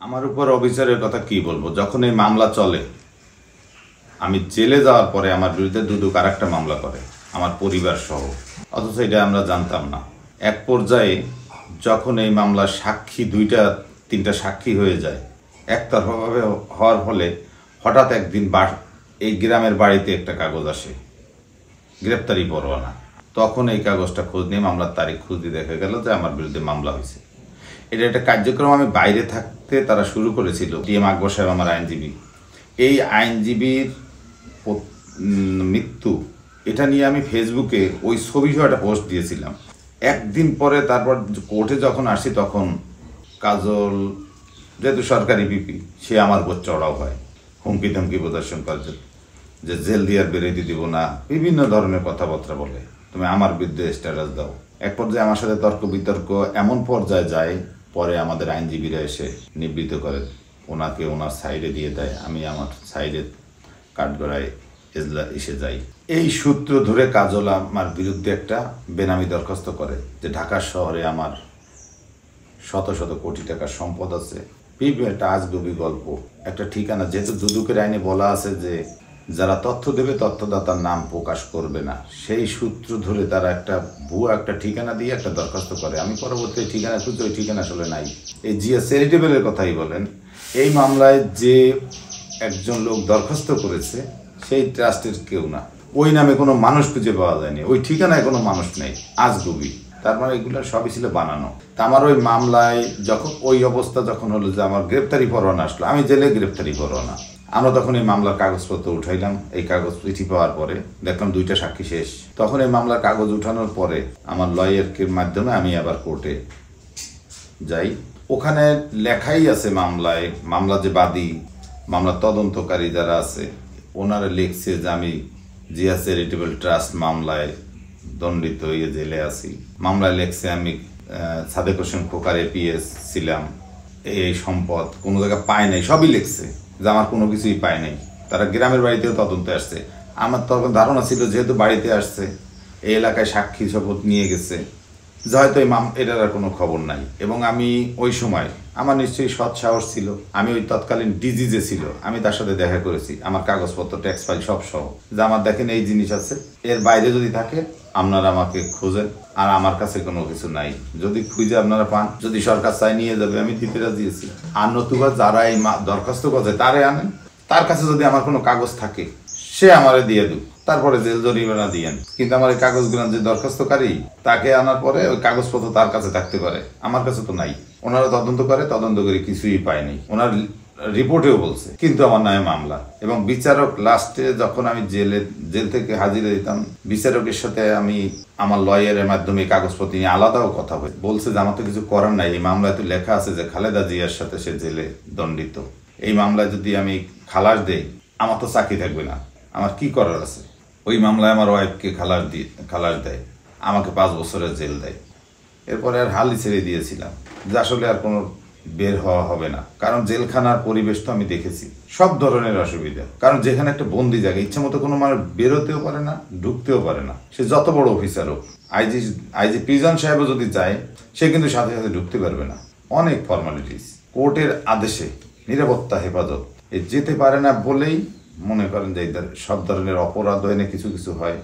আমার উপর অবিচারের কথা কি বলবো। যখন এই মামলা চলে, আমি জেলে যাওয়ার পরে আমার বিরুদ্ধে দুদক আরেকটা মামলা করে আমার পরিবার সহ, অথচ এটা আমরা জানতাম না। এক পর্যায়ে যখন এই মামলার সাক্ষী দুইটা তিনটা সাক্ষী হয়ে যায়, একতরফাভাবে হওয়ার ফলে হঠাৎ একদিন এই গ্রামের বাড়িতে একটা কাগজ আসে, গ্রেপ্তারি পরোয়ানা। তখন এই কাগজটা খোঁজ নিয়ে মামলার তারিখ খুঁজ দিয়ে দেখা গেল যে আমার বিরুদ্ধে মামলা হয়েছে। এটা একটা কার্যক্রম আমি বাইরে থাকতে তারা শুরু করেছিল। DM আকবর সাহেব আমার আইনজীবী, এই আইনজীবীর মৃত্যু এটা নিয়ে আমি ফেসবুকে ওই ছবি সহ একটা পোস্ট দিয়েছিলাম। একদিন পরে তারপর কোর্টে যখন আসি, তখন কাজল যেহেতু সরকারি পিপি, সে আমার উপর চড়াও হয়, হুমকি ধমকি প্রদর্শন করে যে জেল দিয়ে আর বেরোতে দিব না, বিভিন্ন ধরনের কথাবার্তা বলে, তুমি আমার বিরুদ্ধে স্ট্যাটাস দাও। এক পর্যায়ে আমার সাথে তর্ক বিতর্ক এমন পর্যায়ে যায়, পরে আমাদের আইনজীবীরা এসে নিবৃত্ত করে, ওনাকে ওনার সাইডে দিয়ে দেয়, আমি আমার সাইডে কাঠগড়ায় এসে যাই। এই সূত্র ধরে কাজল আমার বিরুদ্ধে একটা বেনামি দরখাস্ত করে যে ঢাকা শহরে আমার শত শত কোটি টাকার সম্পদ আছে। একটা আজগুবি গল্প, একটা ঠিকানা, যেহেতু দুদকের আইনে বলা আছে যে যারা তথ্য দেবে তথ্যদাতার নাম প্রকাশ করবে না, সেই সূত্র ধরে তারা একটা ভুয়া একটা ঠিকানা দিয়ে একটা দরখাস্ত করে। আমি পরবর্তী ঠিকানা খুঁজে, ওই ঠিকানা আসলে নাই। এই জিয়া চ্যারিটেবলের কথাই বলেন, এই মামলায় যে একজন লোক দরখাস্ত করেছে সেই ট্রাস্টের কেউ না, ওই নামে কোনো মানুষ খুঁজে পাওয়া যায়নি, ওই ঠিকানায় কোনো মানুষ নেই, আজগুবি। তার মানে এগুলো সবই ছিল বানানো। তা আমার ওই মামলায় যখন ওই অবস্থা যখন হলো যে আমার গ্রেপ্তারি পরোয়ানা আসলো, আমি জেলে গ্রেপ্তারি পরোয়ানা, আমরা তখন এই মামলার কাগজপত্র উঠাইলাম। এই কাগজ চিঠি পাওয়ার পরে দেখলাম দুইটা সাক্ষী শেষ। তখন এই মামলার কাগজ উঠানোর পরে আমার লয়ারের মাধ্যমে আমি আবার কোর্টে যাই। ওখানে লেখাই আছে মামলা যে বাদী, মামলার তদন্তকারী যারা আছে, ওনারা লিখছে যে আমি জিয়া চ্যারিটেবল ট্রাস্ট মামলায় দণ্ডিত হয়ে জেলে আছি। মামলায় লেখছে আমি সাদেক হোসেন খোকার APS ছিলাম, এই সম্পদ কোনো জায়গায় পায় নাই, সবই লিখছে যে আমার কোনো কিছুই পায় নাই। তারা গ্রামের বাড়িতেও তদন্তে আসছে। আমার তখন ধারণা ছিল যেহেতু বাড়িতে আসছে, এই এলাকায় সাক্ষী শপথ নিয়ে গেছে, যে হয়তো এটার আর কোনো খবর নাই। এবং আমি ওই সময় আমার নিশ্চয়ই সৎ সাহস ছিল, আমি ওই তৎকালীন DG যে ছিল, আমি তার সাথে দেখা করেছি, আমার কাগজপত্র ট্যাক্স ফাইল সব সহ, যে আমার দেখেন এই জিনিস আছে, এর বাইরে যদি থাকে আপনারা আমাকে খোঁজেন, আর আমার কাছে কোনো কিছু নাই, যদি খুঁজে আপনারা পান, যদি সরকার চাই নিয়ে যাবে, আমি দিতে রাজিয়েছি। আর নতুবা যারা এই দরখাস্ত করছে তারে আনেন, তার কাছে যদি আমার কোনো কাগজ থাকে সে আমারে দিয়ে দেব, তারপরে জেল জরিমানা দিয়েন। কিন্তু আমার এই কাগজগুলো যে দরখাস্তকারী, তাকে আনার পরে ওই কাগজপত্র তার কাছে থাকতে পারে, আমার কাছে তো নাই। ওনারা তদন্ত করে কিছুই পায়নি, ওনার রিপোর্টেও বলছে, কিন্তু আমার নামে মামলা। এবং বিচারক লাস্টে যখন আমি জেল থেকে হাজিরা দিতাম, বিচারকের সাথে আমি আমার লয়ারের মাধ্যমে কাগজপত্র নিয়ে আলাদাও কথা বলছে যে আমার তো কিছু করার নাই, এই মামলায় তো লেখা আছে যে খালেদা জিয়ার সাথে সে জেলে দণ্ডিত, এই মামলায় যদি আমি খালাস দেই আমার তো চাকরি থাকবে না, আমার কি করার আছে। ওই মামলায় আমার ওয়াইফকে খালাস দেয়, আমাকে 5 বছরের জেল দেয়। এরপরে আর হালই ছেড়ে দিয়েছিলাম যে আসলে আর কোনো বের হওয়া হবে না, কারণ জেলখানার পরিবেশ তো আমি দেখেছি, সব ধরনের অসুবিধা। কারণ যেখানে একটা বন্দি জায়গা, ইচ্ছা মতো কোনো মানুষ বেরোতেও পারে না, ঢুকতেও পারে না, সে যত বড় অফিসার হোক। আইজি প্রিজন সাহেবও যদি চায়, সে কিন্তু সাথে সাথে ঢুকতে পারবে না, অনেক ফর্মালিটিস, কোর্টের আদেশে নিরাপত্তা হেফাজত যেতে পারে না বলেই মনে করেন যে সব ধরনের অপরাধ হয় না, কিছু কিছু হয়।